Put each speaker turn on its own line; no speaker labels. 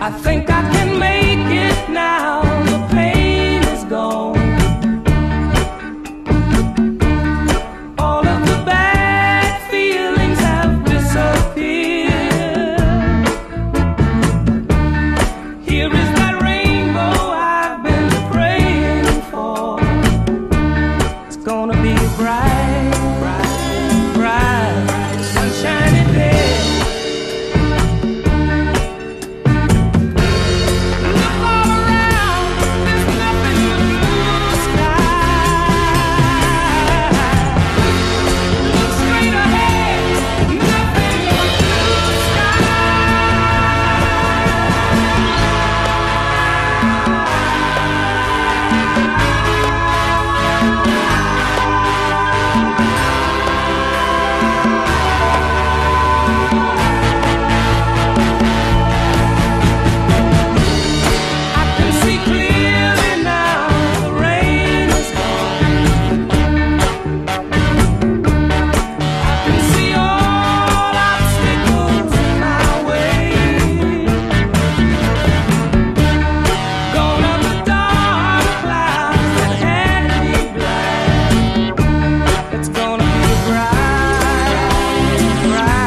I think I can make it now. The pain is gone. All of the bad feelings have disappeared. Here is that rainbow I've been praying for. It's gonna be a bright, bright, bright, sunshiny day. It's gonna be bright, bright.